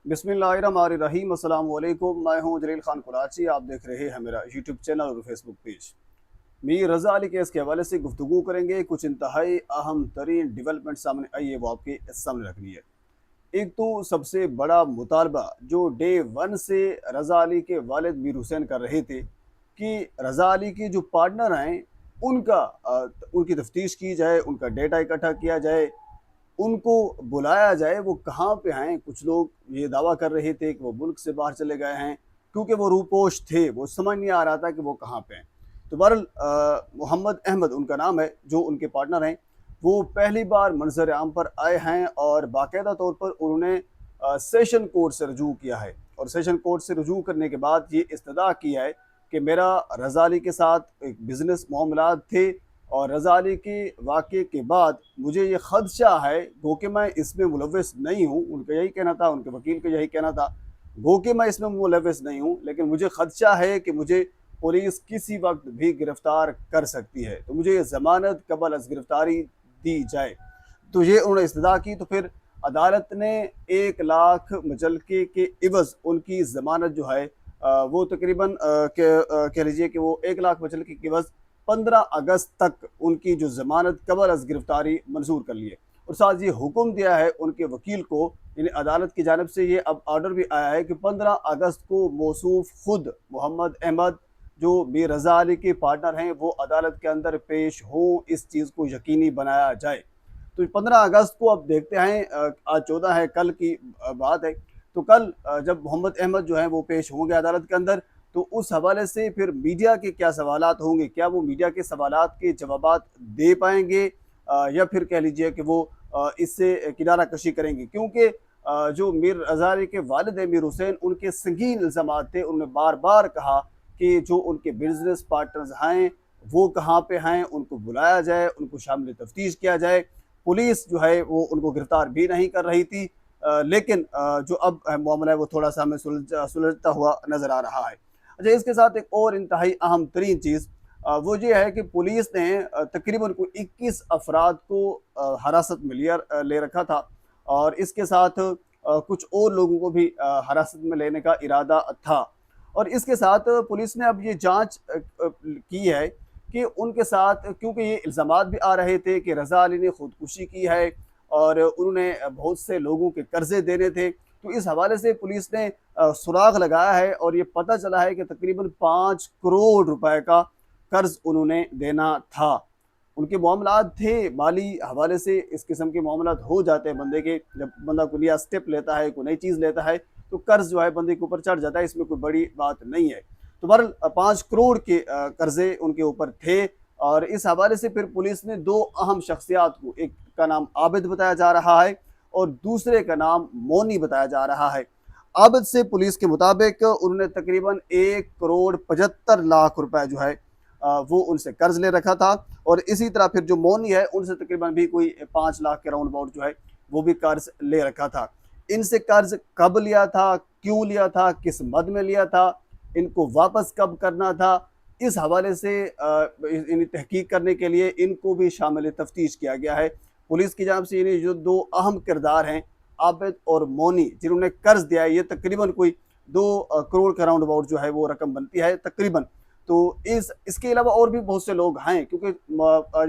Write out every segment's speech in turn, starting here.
बिस्मिल्लाहिर्रहमानिर्रहीम। अस्सलाम वालेकुम। मैं हूं जलील खान कुराची। आप देख रहे हैं मेरा यूट्यूब चैनल और फेसबुक पेज। मीर रज़ा अली केस के हवाले से गुफ्तगू करेंगे। कुछ इंतहाई अहम तरीन डेवलपमेंट सामने आई है, वो आपके सामने रखनी है। एक तो सबसे बड़ा मुतालबा जो डे वन से रज़ा अली के वालिद मीर हुसैन कर रहे थे कि रज़ा अली के जो पार्टनर हैं उनका उनकी तफ्तीश की जाए, उनका डेटा इकट्ठा किया जाए, उनको बुलाया जाए वो कहाँ पे हैं। कुछ लोग ये दावा कर रहे थे कि वो मुल्क से बाहर चले गए हैं क्योंकि वो रूपोश थे, वो समझ नहीं आ रहा था कि वो कहाँ पे हैं। तो बहरहाल मोहम्मद अहमद उनका नाम है, जो उनके पार्टनर हैं, वो पहली बार मंजर आम पर आए हैं और बाकायदा तौर पर उन्होंने सेशन कोर्ट से रजू किया है। और सेशन कोर्ट से रजू करने के बाद ये इस्तदा किया है कि मेरा रज़ा अली के साथ एक बिज़नेस मामलात थे और रज़ा अली के वाक़े के बाद मुझे ये ख़दशा है, गो कि मैं इसमें मुलव्वस नहीं हूँ, उनका यही कहना था, उनके वकील का यही कहना था, गो कि मैं इसमें मुलव्वस नहीं हूँ, लेकिन मुझे ख़दशा है कि मुझे पुलिस किसी वक्त भी गिरफ़्तार कर सकती है, तो मुझे ज़मानत क़बल अज़ गिरफ़्तारी दी जाए। तो ये उन्होंने इस्तदा की। तो फिर अदालत ने 1 लाख मुचलके के इवज़ उनकी ज़मानत जो है वो तकरीबन कह लीजिए कि वो 1 लाख मुचलके के इवज़ 15 अगस्त तक उनकी जो ज़मानत क़बल अज़ गिरफ़्तारी मंजूर कर ली है। और साथ ये हुक्म दिया है उनके वकील को, यानी अदालत की जानिब से ये अब ऑर्डर भी आया है कि 15 अगस्त को मौसूफ खुद मोहम्मद अहमद जो मीर रज़ा अली के पार्टनर हैं वो अदालत के अंदर पेश हों, इस चीज़ को यकीनी बनाया जाए। तो 15 अगस्त को अब देखते हैं, आज 14 है, कल की बात है। तो कल जब मोहम्मद अहमद जो हैं वो पेश होंगे अदालत के अंदर, तो उस हवाले से फिर मीडिया के क्या सवालात होंगे, क्या वो मीडिया के सवालात के जवाबात दे पाएंगे या फिर कह लीजिए कि वो इससे किनारा कशी करेंगे। क्योंकि जो मीर रज़ा अली के वालिद है मीर हुसैन, उनके संगीन इल्ज़ामात थे। उन्होंने बार बार कहा कि जो उनके बिजनेस पार्टनर्स हैं वो कहाँ पे हैं, उनको बुलाया जाए, उनको शामिल तफ्तीश किया जाए। पुलिस जो है वो उनको गिरफ्तार भी नहीं कर रही थी, लेकिन जो अब मामला है वो थोड़ा सा हमें सुलझता हुआ नज़र आ रहा है। अच्छा, इसके साथ एक और इंतहाई अहम तरीन चीज़ वो ये है कि पुलिस ने तकरीबन कोई 21 अफराद को हिरासत में ले रखा था और इसके साथ कुछ और लोगों को भी हिरासत में लेने का इरादा था। और इसके साथ पुलिस ने अब ये जांच की है कि उनके साथ, क्योंकि ये इल्ज़ामात भी आ रहे थे कि रज़ा अली ने खुदकुशी की है और उन्होंने बहुत से लोगों के कर्जे देने थे। तो इस हवाले से पुलिस ने सुराग लगाया है और ये पता चला है कि तकरीबन 5 करोड़ रुपए का कर्ज उन्होंने देना था। उनके मामलात थे माली हवाले से, इस किस्म के मामलात हो जाते हैं बंदे के, जब बंदा कोई नया स्टेप लेता है, कोई नई चीज़ लेता है, तो कर्ज जो है बंदे के ऊपर चढ़ जाता है, इसमें कोई बड़ी बात नहीं है। तो बहरहाल 5 करोड़ के कर्जे उनके ऊपर थे और इस हवाले से फिर पुलिस ने 2 अहम शख्सियात को, एक का नाम आबिद बताया जा रहा है और दूसरे का नाम मोनी बताया जा रहा है। आबिद से पुलिस के मुताबिक उन्होंने तकरीबन 1 करोड़ 75 लाख रुपए जो है वो उनसे कर्ज ले रखा था और इसी तरह फिर जो मोनी है उनसे तकरीबन भी कोई 5 लाख के राउंड अबाउट जो है वो भी कर्ज ले रखा था। इनसे कर्ज कब लिया था, क्यों लिया था, किस मद में लिया था, इनको वापस कब करना था, इस हवाले से इन्हें तहकीक करने के लिए इनको भी शामिल तफ्तीश किया गया है। पुलिस की जानिब से इन्हें जो 2 अहम किरदार हैं, आबिद और मोनी, जिन्होंने कर्ज दिया है, ये तकरीबन कोई 2 करोड़ का राउंड अबाउट जो है वो रकम बनती है तकरीबन। तो इसके अलावा और भी बहुत से लोग हैं, क्योंकि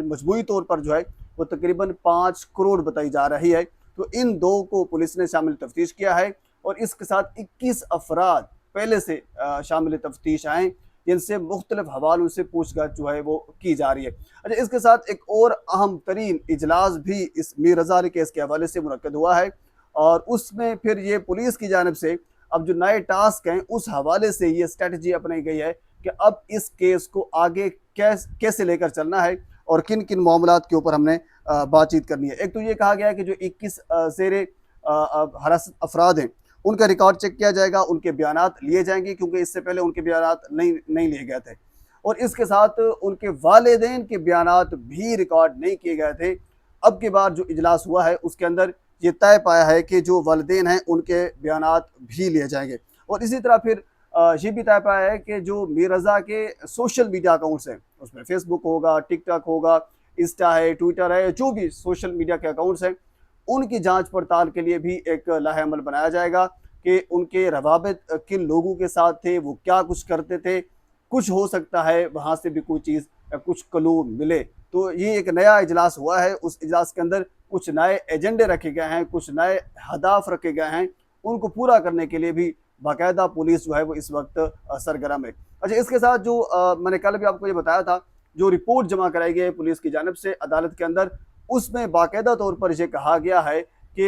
मजमूई तौर पर जो है वो तकरीबन 5 करोड़ बताई जा रही है। तो इन 2 को पुलिस ने शामिल तफ्तीश किया है और इसके साथ 21 अफराद पहले से शामिल तफ्तीश आए, जिनसे मुख्तलिफ हवालों से पूछताछ जो है वो की जा रही है। अच्छा, इसके साथ एक और अहम तरीन इजलास भी इस मीर रज़ा अली केस के हवाले से मुनक्कद हुआ है और उसमें फिर ये पुलिस की जानिब से अब जो नए टास्क हैं उस हवाले से ये स्ट्रेटजी अपनाई गई है कि अब इस केस को आगे कैसे लेकर चलना है और किन किन मामलात के ऊपर हमने बातचीत करनी है। एक तो ये कहा गया है कि जो 21 ज़ेरे हिरासत अफराद हैं उनका रिकॉर्ड चेक किया जाएगा, उनके बयानात लिए जाएंगे, क्योंकि इससे पहले उनके बयानात नहीं लिए गए थे और इसके साथ उनके वालिदैन के बयानात भी रिकॉर्ड नहीं किए गए थे। अब के बाद जो इजलास हुआ है उसके अंदर ये तय पाया है कि जो वालिदैन हैं उनके बयानात भी लिए जाएंगे और इसी तरह फिर ये भी तय पाया है कि जो मीर रज़ा के सोशल मीडिया अकाउंट्स हैं, उसमें फेसबुक होगा, टिकटॉक होगा, इंस्टा है, ट्विटर है, जो भी सोशल मीडिया के अकाउंट्स हैं, उनकी जांच पड़ताल के लिए भी एक लाहे अमल बनाया जाएगा कि उनके रवाबित किन लोगों के साथ थे, वो क्या कुछ करते थे। कुछ हो सकता है वहाँ से भी कोई चीज़ कुछ क्लू मिले। तो ये एक नया इजलास हुआ है, उस इजलास के अंदर कुछ नए एजेंडे रखे गए हैं, कुछ नए अहदाफ रखे गए हैं, उनको पूरा करने के लिए भी बाकायदा पुलिस जो है वो इस वक्त सरगर्म है। अच्छा, इसके साथ जो मैंने कल भी आपको ये बताया था, जो रिपोर्ट जमा कराई गई है पुलिस की जानिब से अदालत के अंदर, उसमें बाकायदा तौर पर ये कहा गया है कि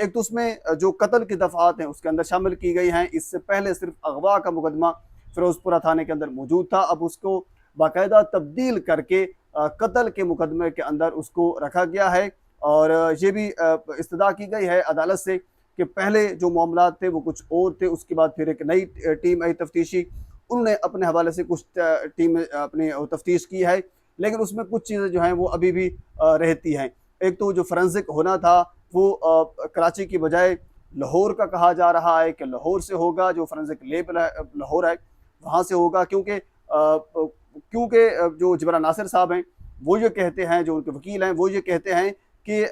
एक तो उसमें जो कत्ल की दफ़ात हैं उसके अंदर शामिल की गई हैं। इससे पहले सिर्फ अगवा का मुकदमा फिरोजपुरा थाने के अंदर मौजूद था, अब उसको बाकायदा तब्दील करके कत्ल के मुकदमे के अंदर उसको रखा गया है। और ये भी इस्तदा की गई है अदालत से कि पहले जो मामला थे वो कुछ और थे, उसके बाद फिर एक नई टीम आई तफ्तीशी, उन्होंने अपने हवाले से कुछ टीम अपनी तफ्तीश की है, लेकिन उसमें कुछ चीज़ें जो हैं वो अभी भी रहती हैं। एक तो जो फोरेंसिक होना था वो कराची की बजाय लाहौर का कहा जा रहा है कि लाहौर से होगा, जो फोरेंसिक लैब लाहौर है वहाँ से होगा, क्योंकि जो जबरा नासिर साहब हैं वो ये कहते हैं, जो उनके वकील हैं वो ये कहते हैं कि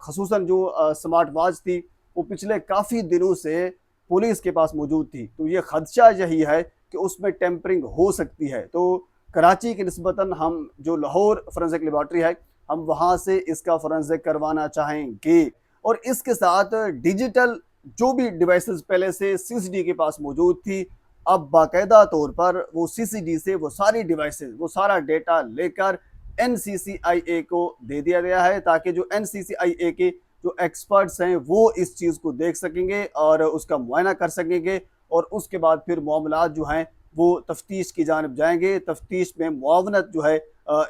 खसूसन जो स्मार्ट वॉच थी वो पिछले काफ़ी दिनों से पुलिस के पास मौजूद थी, तो ये खदशा यही है कि उसमें टेम्परिंग हो सकती है। तो कराची की निस्बतन हम जो लाहौर फोरेंसिक लेबॉर्ट्री है, हम वहाँ से इसका फोरेंसिक करवाना चाहेंगे। और इसके साथ डिजिटल जो भी डिवाइसेस पहले से सीसीडी के पास मौजूद थी, अब बाकायदा तौर पर वो सीसीडी से वो सारी डिवाइसेस, वो सारा डेटा लेकर एनसीसीआईए को दे दिया गया है, ताकि जो एनसीसीआईए के जो एक्सपर्ट्स हैं वो इस चीज़ को देख सकेंगे और उसका मुआयना कर सकेंगे, और उसके बाद फिर मामलात जो हैं वो तफ्तीश की जानिब जाएंगे। तफ्तीश में मुआवनत जो है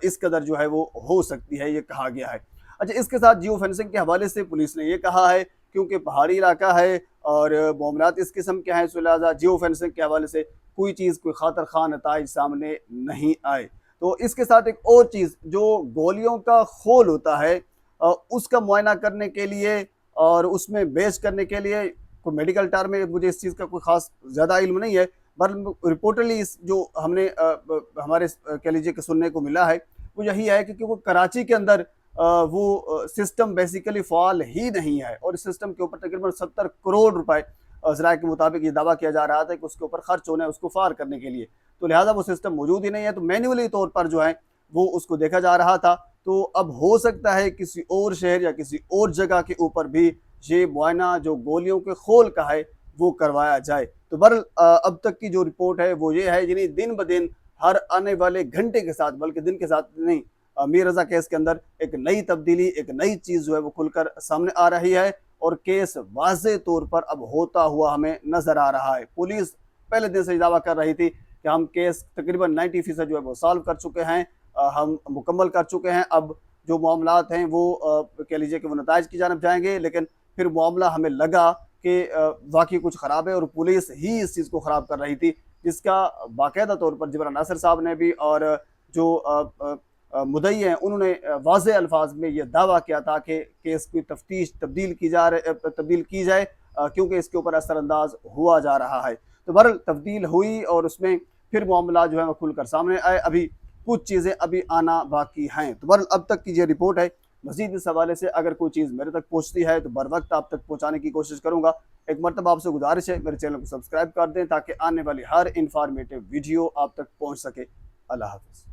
इस कदर जो है वो हो सकती है, ये कहा गया है। अच्छा, इसके साथ जियो फेंसिंग के हवाले से पुलिस ने ये कहा है, क्योंकि पहाड़ी इलाका है और मामलात इस किस्म के हैं, तो लिहाजा जियो फेंसिंग के हवाले से कोई चीज़, कोई खातर खा नताइज सामने नहीं आए। तो इसके साथ एक और चीज़, जो गोलियों का खोल होता है उसका मुआयना करने के लिए और उसमें बेच करने के लिए, कोई मेडिकल टर्म में मुझे इस चीज़ का कोई ख़ास ज़्यादा इल्म नहीं है, पर रिपोर्टली इस जो हमने हमारे कह लीजिए कि सुनने को मिला है वो यही है कि क्योंकि कराची के अंदर वो सिस्टम बेसिकली फ़ाल ही नहीं है, और इस सिस्टम के ऊपर तकरीबन 70 करोड़ रुपए ज़राए के मुताबिक ये दावा किया जा रहा था कि उसके ऊपर खर्च होना है उसको फार करने के लिए, तो लिहाजा वो सिस्टम मौजूद ही नहीं है, तो मैन्युअली तौर पर जो है वो उसको देखा जा रहा था। तो अब हो सकता है किसी और शहर या किसी और जगह के ऊपर भी ये मुआयना जो गोलियों के खोल का है वो करवाया जाए। तो बहरहाल अब तक की जो रिपोर्ट है वो ये है, यानी दिन ब दिन हर आने वाले घंटे के साथ, बल्कि दिन के साथ नहीं, मीर रज़ा केस के अंदर एक नई तब्दीली, एक नई चीज़ जो है वो खुलकर सामने आ रही है, और केस वाज़े तौर पर अब होता हुआ हमें नज़र आ रहा है। पुलिस पहले दिन से दावा कर रही थी कि हम केस तकरीबन 90% जो है वो सॉल्व कर चुके हैं, हम मुकम्मल कर चुके हैं, अब जो मामलात हैं वो कह लीजिए कि वो नताइज की जानब जाएंगे, लेकिन फिर मामला हमें लगा कि वाकई कुछ ख़राब है और पुलिस ही इस चीज़ को ख़राब कर रही थी, जिसका बाकायदा तौर पर जबरा नासिर साहब ने भी और जो मुद्दई हैं उन्होंने वाज़े अल्फाज में ये दावा किया था कि केस की तफ्तीश तब्दील की जाए, क्योंकि इसके ऊपर असरअंदाज हुआ जा रहा है। तो बहरहाल तब्दील हुई और उसमें फिर मामला जो है वो खुलकर सामने आए, अभी कुछ चीज़ें अभी आना बाकी हैं। तो बहरहाल अब तक की ये रिपोर्ट है, मज़ीद इस हवाले से अगर कोई चीज़ मेरे तक पहुँचती है तो बर वक्त आप तक पहुँचाने की कोशिश करूँगा। एक मरतबा आपसे गुजारिश है, मेरे चैनल को सब्सक्राइब कर दें ताकि आने वाली हर इंफॉर्मेटिव वीडियो आप तक पहुँच सके। अल्लाह हाफ़िज़।